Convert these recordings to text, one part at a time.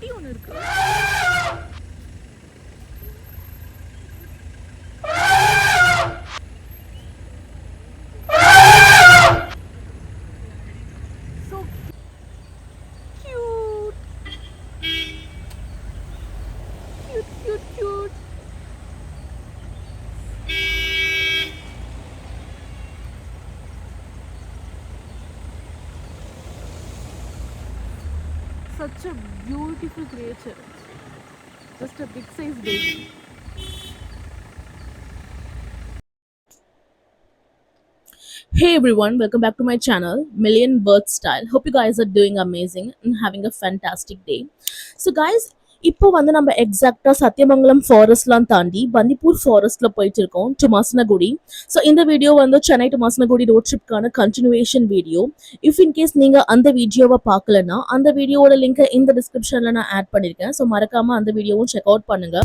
குட்டி ஒன்று இருக்கு. So cute. Cute. Such a beautiful creature. Just a big size baby. Hey everyone, welcome back to my channel Million Bird Style. Hope you guys are doing amazing and having a fantastic day. So guys, இப்போ வந்து நம்ம எக்ஸாக்டா சத்தியமங்கலம் ஃபாரஸ்ட்லாம் தாண்டி பந்திப்பூர் ஃபாரஸ்ட்ல போயிட்டு இருக்கோம் to Masinagudi. So இந்த வீடியோ வந்து சென்னை டு மசனகுடி ரோட் ட்ரிப்கான கண்டினியூவேஷன் வீடியோ. இஃப் இன்கேஸ் நீங்க அந்த வீடியோவை பார்க்கலன்னா அந்த வீடியோட லிங்கை இந்த டிஸ்கிரிப்ஷன்ல நான் ஆட் பண்ணிருக்கேன். ஸோ மறக்காம அந்த வீடியோவும் செக் அவுட் பண்ணுங்க.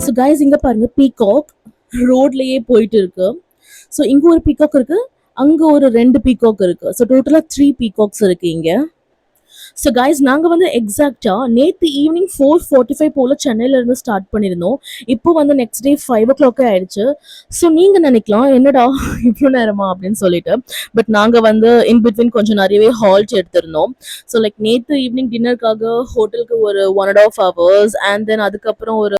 ஸோ கைஸ் இங்கே பாருங்க, பீகாக் ரோட்லேயே போயிட்டு இருக்கு. ஸோ இங்கே ஒரு பீகாக் இருக்கு, அங்கே ஒரு 2 பீகாக் இருக்கு. ஸோ டோட்டலாக 3 பீகாக்ஸ் இருக்கு இங்கே. ஸோ கைஸ் நாங்கள் வந்து எக்ஸாக்டாக நேற்று ஈவினிங் 4:45 போல் சென்னையிலேருந்து ஸ்டார்ட் பண்ணியிருந்தோம். இப்போ வந்து நெக்ஸ்ட் டே 5 o'clock ஆயிடுச்சு. ஸோ நீங்கள் நினைக்கலாம் என்னடா இவ்வளோ நேரமா அப்படின்னு சொல்லிட்டு. பட் நாங்கள் வந்து இன் பிட்வீன் கொஞ்சம் நிறையவே ஹால்ட் எடுத்திருந்தோம். ஸோ லைக் நேற்று ஈவினிங் டின்னருக்காக ஹோட்டலுக்கு ஒரு 1.5 hours அண்ட் தென் அதுக்கப்புறம் ஒரு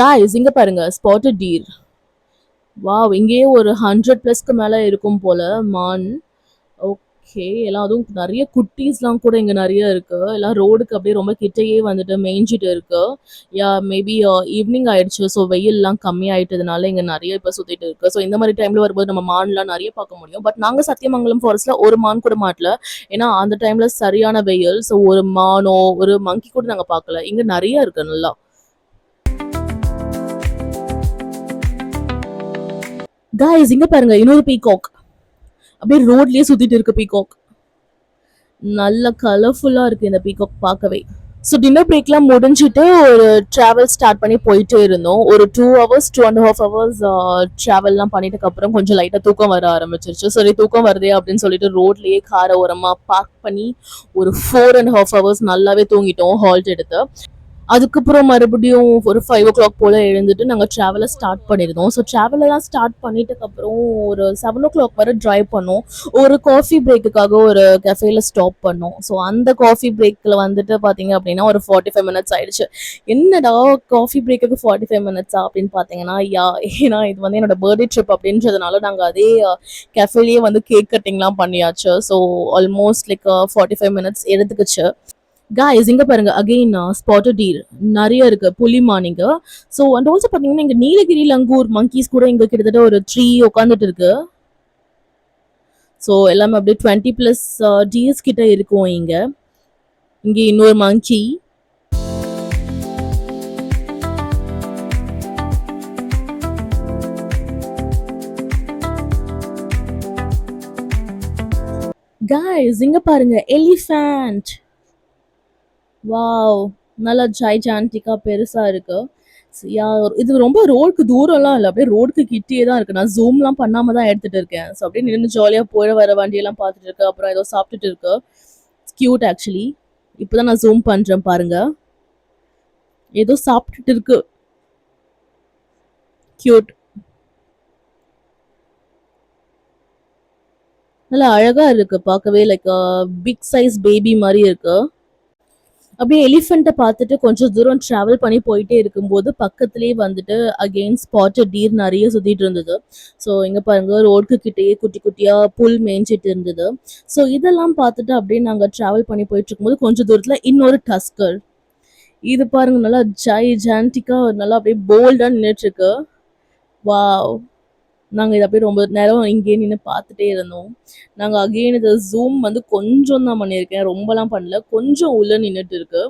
காய்ஸ் இங்க பாருங்க ஸ்பாட்டட் டீர். வாவ், இங்கேயே ஒரு 100+ மேல இருக்கும் போல மான். ஓகே, எல்லாம் அதுவும் நிறைய குட்டீஸ்லாம் கூட இங்க நிறைய இருக்கு. எல்லாம் ரோடுக்கு அப்படியே ரொம்ப கிட்டையே வந்துட்டு மேய்ஞ்சிட்டு இருக்கு. யா மேபி ஈவினிங் ஆயிடுச்சு. ஸோ வெயில்லாம் கம்மி ஆயிட்டதுனால இங்க நிறைய இப்போ சுத்திட்டு இருக்கு. ஸோ இந்த மாதிரி டைம்ல வரும்போது நம்ம மான்லாம் நிறைய பார்க்க முடியும். பட் நாங்க சத்தியமங்கலம் ஃபாரஸ்ட்ல ஒரு மான் கூட மாட்டல, ஏன்னா அந்த டைம்ல சரியான வெயில். ஸோ ஒரு மானோ ஒரு மங்கி கூட நாங்க பார்க்கல. இங்க நிறைய இருக்கு நல்லா. காய்ஸ் இங்க பாருங்க இன்னொரு பீகாக் அப்படியே ரோட்லயே சுத்திட்டு இருக்கு. பீகாக் நல்ல கலர்ஃபுல்லா இருக்கு இந்த பீகாக் பார்க்கவே. ஸோ டின்னர் பிரேக்லாம் முடிஞ்சுட்டு ஒரு ட்ராவல் ஸ்டார்ட் பண்ணி போயிட்டே இருந்தோம். ஒரு 2 hours 2.5 hours ட்ராவல்லாம் பண்ணிட்டு அப்புறம் கொஞ்சம் லைட்டாக தூக்கம் வர ஆரம்பிச்சிருச்சு. சரி தூக்கம் வருதே அப்படின்னு சொல்லிட்டு ரோட்லயே காரை ஓரமாக பார்க் பண்ணி ஒரு 4.5 hours நல்லாவே தூங்கிட்டோம் ஹால்ட் எடுத்து. அதுக்கப்புறம் மறுபடியும் ஒரு 5 o'clock போல் எழுந்துட்டு நாங்கள் ட்ராவலை ஸ்டார்ட் பண்ணியிருந்தோம். ஸோ ட்ராவலெல்லாம் ஸ்டார்ட் பண்ணிட்டதுக்கப்புறம் ஒரு 7 o'clock வரை ட்ரைவ் பண்ணோம். ஒரு காஃபி பிரேக்குக்காக ஒரு கஃபேல ஸ்டாப் பண்ணோம். ஸோ அந்த காஃபி பிரேக்கில் வந்துட்டு பார்த்தீங்க அப்படின்னா ஒரு 45 minutes ஆயிடுச்சு. என்னடா காஃபி பிரேக்குக்கு 45 minutes அப்படின்னு பார்த்தீங்கன்னா ஏன்னா இது வந்து என்னோட பர்த்டே ட்ரிப் அப்படின்றதுனால நாங்கள் அதே கஃபேலேயே வந்து கேக் கட்டிங்லாம் பண்ணியாச்சு. ஸோ ஆல்மோஸ்ட் லைக் 45 minutes எடுத்துக்கிச்சு. காய்ஸ் இங்க பாருங்க அகெயின் ஸ்பாட்டட் டீர் நிறைய இருக்கு, புலி மானிங்க. ஸோ அண்ட் ஆல்சோ பார்த்தீங்கன்னா இங்க நீலகிரி லங்கூர் மங்கீஸ் கூட இங்க கிட்டத்தட்ட ஒரு 3 உட்காந்துட்டு இருக்கு. ஸோ எல்லாமே அப்படியே 20+ டிஎஸ் கிட்ட இருக்கும் இங்க. இங்க இன்னொரு மங்கி. காய்ஸ் இங்க பாருங்க எலிஃபண்ட். வாவ், நல்லா ஜைஜான்டிக்கா பெருசா இருக்கு. இது ரொம்ப ரோடுக்கு தூரம்லாம் இல்லை, அப்படியே ரோடுக்கு கிட்டே தான் இருக்கு. நான் ஜூம்லாம் பண்ணாம தான் எடுத்துட்டு இருக்கேன். ஸோ அப்படியே நின்று ஜாலியாக போய் வர வண்டியெல்லாம் பார்த்துட்டு இருக்கு. அப்புறம் ஏதோ சாப்பிட்டுட்டு இருக்கு. Cute actually. இப்போதான் நான் ஜூம் பண்றேன் பாருங்க, ஏதோ சாப்பிட்டுட்டு இருக்கு. கியூட், நல்லா அழகா இருக்கு பார்க்கவே. லைக் பிக் சைஸ் பேபி மாதிரி இருக்கு. அப்படியே எலிஃபெண்ட்டை பார்த்துட்டு கொஞ்சம் தூரம் ட்ராவல் பண்ணி போயிட்டே இருக்கும்போது பக்கத்துலேயே வந்துட்டு அகெயின் ஸ்பாட்டட் டீர் நிறைய சுற்றிட்டு இருந்தது. ஸோ இங்கே பாருங்க ரோடுக்கு கிட்டேயே குட்டி குட்டியாக புல் மேய்ஞ்சிட்டு இருந்தது. ஸோ இதெல்லாம் பார்த்துட்டு அப்படியே நாங்கள் ட்ராவல் பண்ணி போயிட்டு இருக்கும்போது கொஞ்சம் தூரத்தில் இன்னொரு டஸ்கர். இது பாருங்க நல்லா ஜைஜான்டிக்காக நல்லா அப்படியே போல்டாக நின்றுட்டுருக்கு. வாவ், நாங்கள் இதை அப்படியே ரொம்ப நேரம் இங்கேயே நின்று பார்த்துட்டே இருந்தோம். நாங்கள் அகெயின் இதை ஜூம் வந்து கொஞ்சம் தான் பண்ணியிருக்கேன், ரொம்பலாம் பண்ணல, கொஞ்சம் உள்ள நின்றுட்டு இருக்கு.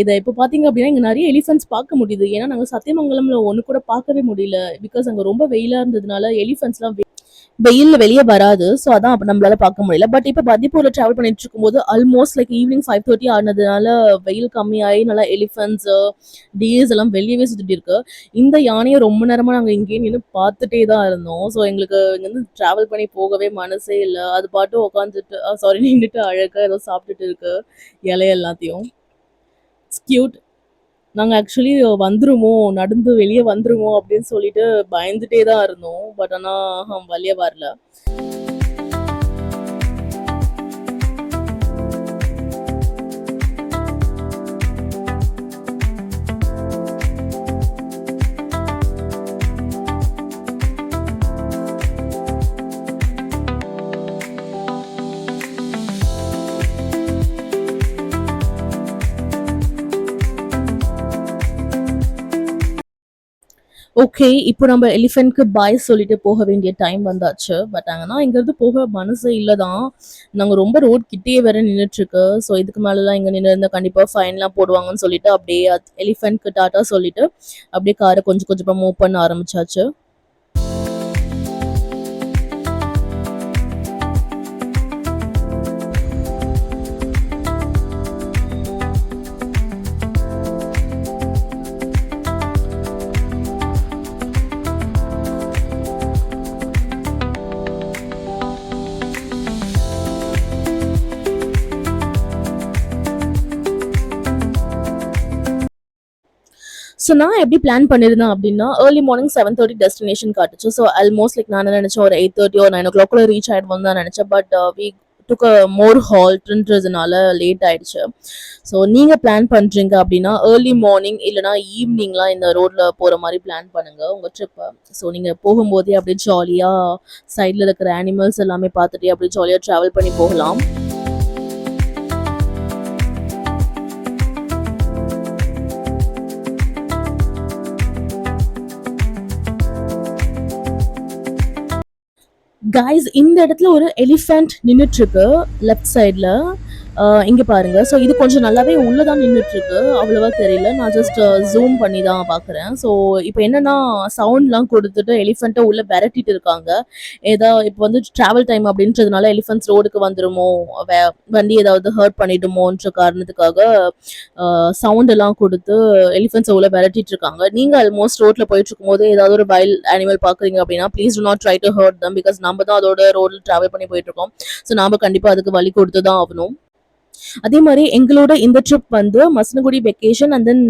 இதை இப்போ பார்த்தீங்க அப்படின்னா இங்கே நிறைய எலிஃபென்ட்ஸ் பார்க்க முடியுது. ஏன்னா நாங்கள் சத்தியமங்கலம்ல ஒன்று கூட பார்க்கவே முடியல, பிகாஸ் அங்கே ரொம்ப வெயிலாக இருந்ததுனால எலிஃபென்ட்ஸ்லாம் வெயில்ல வெளிய வராது. ஸோ அதான் அப்ப நம்மளால பார்க்க முடியல. பட் இப்ப பந்திப்பூர்ல டிராவல் பண்ணிட்டு இருக்கும்போது ஆல்மோஸ்ட் லைக் ஈவினிங் 5:30 ஆனதுனால வெயில் கம்மியாயி நல்லா எலிஃபண்ட்ஸ், டியர்ஸ் எல்லாம் வெளியவே சுத்திட்டு இருக்கு. இந்த யானைய ரொம்ப நேரமா நாங்க இங்கேயே நின்னு பார்த்துட்டே தான் இருந்தோம். ஸோ எங்களுக்கு இங்கருந்து டிராவல் பண்ணி போகவே மனசே இல்ல. அது பாட்டு உட்காந்துட்டு சாரி நின்னுட்டு அழகா ஏதோ சாப்பிட்டுட்டு இருக்கு இலை எல்லாத்தையும். It's cute. நாங்க ஆக்சுவலி வந்துருமோ, நடந்து வெளிய வந்துருமோ அப்படின்னு சொல்லிட்டு பயந்துட்டே தான் இருந்தோம். பட் ஆனா வெளிய வரல. ஓகே. இப்போ நம்ம எலிஃபென்ட்க்கு பாய் சொல்லிட்டு போக வேண்டிய டைம் வந்தாச்சு. பட் ஆனா இங்கருந்து போக மனசே இல்ல தான். நாங்க ரொம்ப ரோட் கிட்டயே வேற நின்னுட்டுருக்கு. ஸோ இதுக்கு மேலலாம் இங்க நின்னு இருந்தா கண்டிப்பா ஃபைன்லாம் போடுவாங்கன்னு சொல்லிட்டு அப்படியே எலிஃபென்ட்க்கு டாட்டா சொல்லிட்டு அப்படியே கார கொஞ்சம் கொஞ்சமா மூவ் பண்ண ஆரம்பிச்சாச்சு. ஸோ நான் எப்படி பிளான் பண்ணியிருந்தேன் அப்படின்னா, ஏர்லி மார்னிங் 7:30 டெஸ்டினேஷன் காட்டுச்சு. ஸோ ஆல்மோஸ்ட் லைக் நான் என்ன நினைச்சேன், ஒரு 8:30 ஒரு 9 ரீச் ஆயிடுவோம்னு தான் நினைச்சேன். But we took a more ஹால்ட்ன்றதுனால லேட் ஆயிடுச்சு. ஸோ நீங்க பிளான் பண்றீங்க அப்படின்னா, ஏர்லி மார்னிங் இல்லைனா ஈவினிங்லாம் இந்த ரோட்ல போற மாதிரி பிளான் பண்ணுங்க உங்க ட்ரிப்பை. ஸோ நீங்க போகும்போதே அப்படியே ஜாலியா சைட்ல இருக்கிற அனிமல்ஸ் எல்லாமே பார்த்துட்டே அப்படியே ஜாலியா டிராவல் பண்ணி போகலாம். கைஸ் இந்த இடத்துல ஒரு எலிஃபென்ட் நின்னுட்டு இருக்கு லெஃப்ட் சைட்ல. இங்க பாருங்க. ஸோ இது கொஞ்சம் நல்லாவே உள்ளதான் நின்னுட்டு இருக்கு. அவ்வளவா தெரியல. நான் ஜஸ்ட் ஜூம் பண்ணி தான் பார்க்குறேன். ஸோ இப்போ என்னன்னா சவுண்ட்லாம் கொடுத்துட்டு எலிஃபெண்ட்டை உள்ள விரட்டிட்டு இருக்காங்க. இப்போ வந்து டிராவல் டைம் அப்படின்றதுனால எலிஃபென்ட்ஸ் ரோடுக்கு வந்துருமோ, வண்டி ஏதாவது ஹர்ட் பண்ணிடுமோன்ற காரணத்துக்காக சவுண்ட் எல்லாம் கொடுத்து எலிஃபென்ட்ஸை உள்ள விரட்டிட்டு இருக்காங்க. நீங்க ஆல்மோஸ்ட் ரோட்ல போயிட்டு இருக்கும்போது ஏதாவது ஒரு வைல்ட் அனிமல் பாக்குறீங்க அப்படின்னா please do not try to hurt them. Because நம்ம தான் அதோட ரோட்ல டிராவல் பண்ணி போயிட்டு இருக்கோம். ஸோ நாம கண்டிப்பா அதுக்கு வழி கொடுத்து தான் ஆகணும். அதே மாதிரி எங்களோட இந்த ட்ரிப் வந்து Masinagudi vacation and then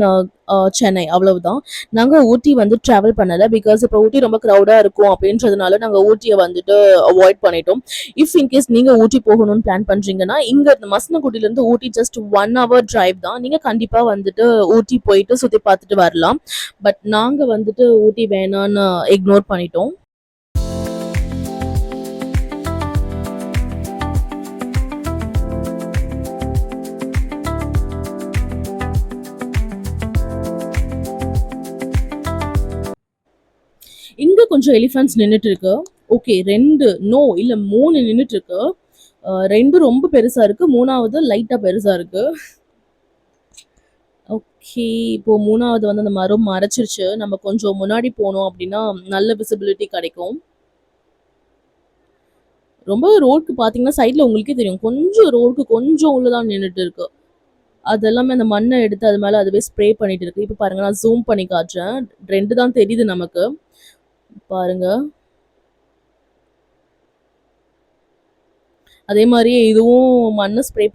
Chennai அவ்வளவுதான். நாங்க ஊட்டி வந்து டிராவல் பண்ணல. பிகாஸ் இப்போ ஊட்டி ரொம்ப க்ரௌடா இருக்கும் அப்படின்றதுனால நாங்க ஊட்டியை வந்துட்டு அவாய்ட் பண்ணிட்டோம். இஃப் இன்கேஸ் நீங்க ஊட்டி போகணும்னு பிளான் பண்றீங்கன்னா இங்க மசனகுடியில இருந்து ஊட்டி ஜஸ்ட் 1 hour டிரைவ் தான். நீங்க கண்டிப்பா வந்துட்டு ஊட்டி போயிட்டு சுத்தி பார்த்துட்டு வரலாம். பட் நாங்க வந்துட்டு ஊட்டி வேணான்னு இக்னோர் பண்ணிட்டோம். இங்க கொஞ்சம் எலிஃபென்ட்ஸ் நின்னுட்டு இருக்கு. ஓகே 2 நோ இல்ல 3 நின்னுட்டு இருக்கு. 2 ரொம்ப பெருசா இருக்கு. 3வது லைட்டா பெருசா இருக்கு. ஓகே. இப்போ 3வது வந்து அந்த மரம் மறைச்சிருச்சு. நம்ம கொஞ்சம் முன்னாடி போனோம் அப்படின்னா நல்ல விசிபிலிட்டி கிடைக்கும். ரொம்ப ரோடுக்கு பார்த்தீங்கன்னா சைட்ல உங்களுக்கே தெரியும். கொஞ்சம் ரோடுக்கு கொஞ்சம் உள்ள தான் நின்னுட்டு இருக்கு. அது எல்லாமே அந்த மண்ண எடுத்து அது மேல அதுவே ஸ்ப்ரே பண்ணிட்டு இருக்கு. இப்ப பாருங்க நான் ஜூம் பண்ணி காட்டுறேன். 2 தான் தெரியுது நமக்கு. பாருங்க. அதே மாரி இதுவும் மண்ண ஸ்ப்ரே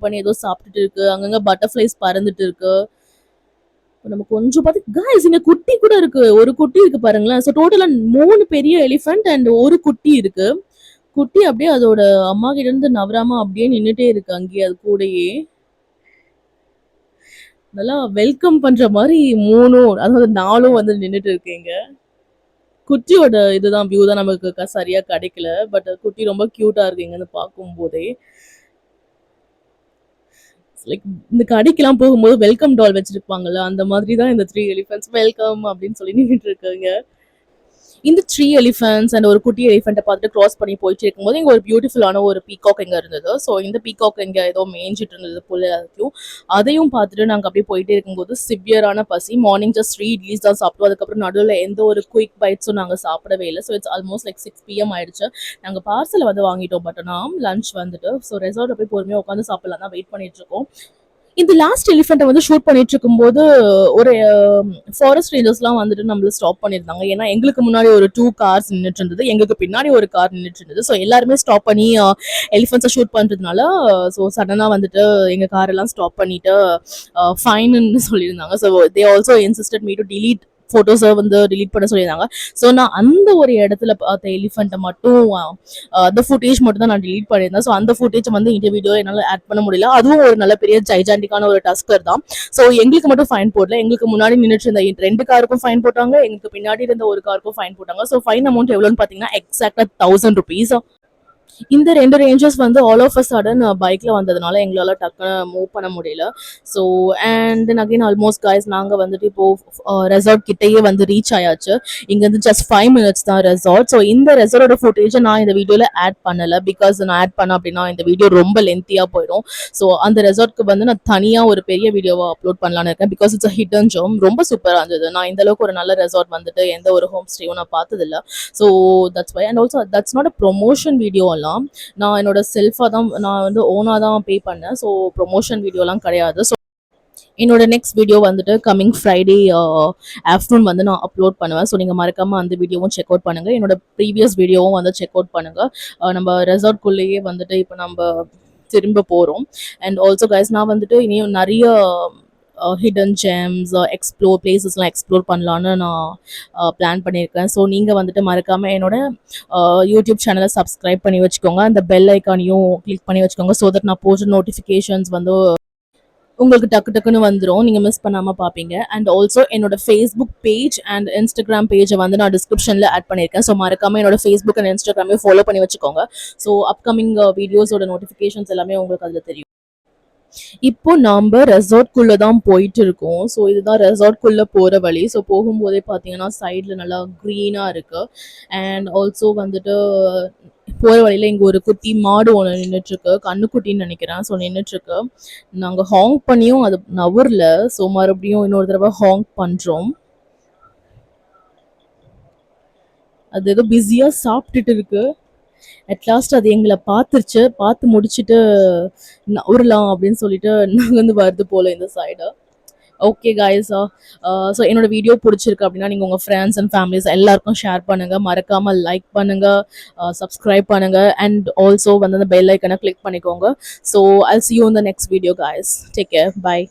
பண்ணி ஏதோ சாப்பிட்டுட்டு இருக்கு. அங்கங்க பட்டர்ஃப்ளைஸ் பறந்துட்டு இருக்கு. இப்ப நம்ம கொஞ்சம் பாத்து காய்ஸ் இங்க குட்டி கூட இருக்கு. ஒரு குட்டி இருக்கு பாருங்களேன். ஸோ டோட்டலா 3 பெரிய எலிஃபென்ட் அண்ட் ஒரு குட்டி இருக்கு. குட்டி அப்படியே அதோட அம்மா கிட்ட இருந்து நவராம அப்படியே நின்னுட்டே இருக்கு அங்கேயே அது கூடயே. நல்லா வெல்கம் பண்ற மாரி 3ம் அதாவது 4ம் வந்து நின்னுட்டு இருக்குங்க. குட்டியோட இதுதான் வியூ தான் நமக்கு சரியா கிடைக்கல. பட் குட்டி ரொம்ப கியூட்டா இருக்கு இங்கன்னு பார்க்கும்போதே. லைக் இந்த கடைக்கெல்லாம் போகும்போது வெல்கம் டால் வச்சிருப்பாங்கல்ல, அந்த மாதிரி தான் இந்த 3 எலிஃபென்ட்ஸ் வெல்கம் அப்படின்னு சொல்லி நின்னுட்டு இருக்காங்க. இந்த 3 எலிஃபண்ட்ஸ் அண்ட் ஒரு குட்டி எலிஃபண்ட்ட பார்த்துட்டு கிராஸ் பண்ணி போயிட்டு இருக்கும்போது இங்க ஒரு பியூட்டிஃபுல்லான ஒரு பீகாக் இங்க இருந்தது. ஸோ இந்த பீகாக் இங்க ஏதோ மேய்ஞ்சிட்டு இருந்தது போல எல்லாத்தையும். அதையும் பார்த்துட்டு நாங்க அப்படியே போயிட்டே இருக்கும்போது சிவியரான பசி. மார்னிங் ஜஸ்ட் 3 இட்லிஸ் தான் சாப்பிட்டோம். அதுக்கப்புறம் நடுவில் எந்த ஒரு குயிக் பைட்ஸும் நாங்க சாப்பிடவே இல்ல. So it's almost like 6 PM ஆயிடுச்சு. நாங்க பார்சல் வந்து வாங்கிட்டோம். பட் லஞ்ச் வந்துட்டு ஸோ ரெசார்ட்ல போய் பொறுமையா உட்காந்து சாப்பிடலாம் தான் வெயிட் பண்ணிட்டு இருக்கோம். இந்த லாஸ்ட் எலிஃபெண்ட்டை வந்து ஷூட் பண்ணிட்டு இருக்கும்போது ஒரு ஃபாரஸ்ட் ரேஞ்சர்ஸ்லாம் வந்துட்டு நம்மள ஸ்டாப் பண்ணியிருந்தாங்க. ஏன்னா எங்களுக்கு முன்னாடி ஒரு 2 கார்ஸ் நின்றுட்டு இருந்தது, எங்களுக்கு பின்னாடி ஒரு கார் நின்றுட்டு இருந்தது. ஸோ எல்லாருமே ஸ்டாப் பண்ணி எலிஃபெண்ட்ஸை ஷூட் பண்ணுறதுனால ஸோ சடனாக வந்துட்டு எங்கள் கார் எல்லாம் ஸ்டாப் பண்ணிட்டு ஃபைன்னு சொல்லியிருந்தாங்க. So they also insisted me to delete ஃபோட்டோஸை வந்து delete பண்ண சொல்லியிருந்தாங்க. ஸோ நான் அந்த ஒரு இடத்துல பார்த்த எலிஃபெண்ட்டை மட்டும் அந்த ஃபுட்டேஜ் மட்டும் தான் நான் delete பண்ணியிருந்தேன். ஸோ அந்த ஃபுட்டேஜ் வந்து இந்த வீடியோ என்னால் ஆட் பண்ண முடியல. அதுவும் ஒரு நல்ல பெரிய ஜைஜாண்டிக்கான ஒரு டஸ்கர் தான். ஸோ எங்களுக்கு மட்டும் ஃபைன் போடல, எங்களுக்கு முன்னாடி நின்றுட்டு இருந்த 2 காருக்கும் ஃபைன் போட்டாங்க, எங்களுக்கு பின்னாடி இருந்த ஒரு காருக்கும் ஃபைன் போட்டாங்க. ஸோ ஃபைன் அமௌண்ட் எவ்வளோன்னு பார்த்தீங்கன்னா எக்ஸாக்டா ₹1000. இந்த 2 ரேஞ்சர்ஸ் வந்து ஆல் ஆஃப் அ சடன் பைக்ல வந்ததுனால எங்களால டக்குன்னு மூவ் பண்ண முடியல. So and then again almost guys நாங்கள் வந்துட்டு இப்போ ரெசார்ட் கிட்டேயே வந்து ரீச் ஆயாச்சு. இங்கேருந்து ஜஸ்ட் 5 minutes தான் ரெசார்ட். ஸோ இந்த ரெசார்ட்டோட ஃபுட்டேஜை நான் இந்த வீடியோவில் ஆட் பண்ணலை, பிகாஸ் நான் ஆட் பண்ண அப்படின்னா இந்த வீடியோ ரொம்ப லென்த்தியாக போயிடும். ஸோ அந்த ரெசார்ட்க்கு வந்து நான் தனியாக ஒரு பெரிய வீடியோவை அப்லோட் பண்ணலான்னு இருக்கேன், because it's a hidden GeM. ரொம்ப சூப்பராக இருந்தது. நான் இந்த அளவுக்கு ஒரு நல்ல ரெசார்ட் வந்துட்டு எந்த ஒரு ஹோம் ஸ்டேயும் நான் பார்த்ததில்ல. So that's why. And also that's not a promotion வீடியோலாம். நான் என்னோட செல்ஃபாக தான் நான் வந்து ஓனாக தான் பே பண்ணேன். ஸோ ப்ரொமோஷன் வீடியோலாம் கிடையாது. ஸோ என்னோட நெக்ஸ்ட் வீடியோ வந்துட்டு கம்மிங் ஃப்ரைடே ஆஃப்டர்நூன் வந்து நான் அப்லோட் பண்ணுவேன். ஸோ நீங்கள் மறக்காமல் அந்த வீடியோவும் செக் அவுட் பண்ணுங்கள். என்னோட ப்ரீவியஸ் வீடியோவும் வந்து செக் அவுட் பண்ணுங்கள். நம்ம ரெசார்ட்குள்ளேயே வந்துட்டு இப்போ நம்ம திரும்ப போகிறோம். அண்ட் ஆல்சோ கைஸ் நான் வந்துட்டு இனியும் நிறைய ஹிடன் ஜெம்ஸ் எக்ஸ்ப்ளோர் பிளேசஸ்லாம் எக்ஸ்ப்ளோர் பண்ணலான்னு நான் பிளான் பண்ணியிருக்கேன். ஸோ நீங்கள் வந்துட்டு மறக்காமல் என்னோட யூடியூப் சேனலை சப்ஸ்கிரைப் பண்ணி வச்சுக்கோங்க, அந்த பெல் ஐக்கானையும் கிளிக் பண்ணி வச்சுக்கோங்க. ஸோ தட் நான் போஸ்ட் நோட்டிஃபிகேஷன்ஸ் வந்து உங்களுக்கு டக்கு டக்குன்னு வந்துடும், நீங்கள் மிஸ் பண்ணாமல் பார்ப்பீங்க. அண்ட் ஆல்சோ என்னோட ஃபேஸ்புக் பேஜ் அண்ட் இன்ஸ்டாகிராம் பேஜை வந்து நான் டிஸ்கிரிப்ஷனில் ஆட் பண்ணியிருக்கேன். ஸோ மறக்காமல் என்னோட ஃபேஸ்புக் அண்ட் இன்ஸ்டாகிராமே ஃபாலோ பண்ணி வச்சுக்கோங்க. ஸோ அப்கமிங் வீடியோஸோட நோட்டிஃபிகேஷன்ஸ் எல்லாமே உங்களுக்கு அதில் தெரியும். இப்போ நாம ரெசார்ட்குள்ள தான் போயிட்டு இருக்கோம். ஸோ இதுதான் ரெசார்ட்குள்ள போற வழி. ஸோ போகும்போதே பார்த்தீங்கன்னா சைட்ல நல்லா க்ரீனா இருக்கு. அண்ட் ஆல்சோ வந்துட்டு போற வழியில இங்க ஒரு குட்டி மாடு ஒன்று நின்றுட்டு இருக்கு, கண்ணுக்குட்டின்னு நினைக்கிறேன். ஸோ நின்றுட்டு இருக்கு. நாங்க ஹாங் பண்ணியும் அது நவர்ல. ஸோ மறுபடியும் இன்னொரு தடவை ஹாங் பண்றோம். அது ஏதோ பிஸியா சாப்பிட்டுட்டு இருக்கு. அட்லாஸ்ட் அது எங்களை பார்த்துருச்சு, பார்த்து முடிச்சுட்டு உருலாம் அப்படின்னு சொல்லிட்டு நாங்கள் வந்து வருது போல இந்த சைடு. ஓகே காய்ஸ், ஸோ என்னோட வீடியோ பிடிச்சிருக்கு அப்படின்னா நீங்கள் உங்கள் ஃப்ரெண்ட்ஸ் அண்ட் ஃபேமிலிஸ் எல்லாருக்கும் ஷேர் பண்ணுங்கள், மறக்காமல் லைக் பண்ணுங்கள், சப்ஸ்கிரைப் பண்ணுங்கள். அண்ட் ஆல்சோ வந்து அந்த பெல் ஐக்கனை கிளிக் பண்ணிக்கோங்க. So I'll see you in the next video guys. Take care. Bye.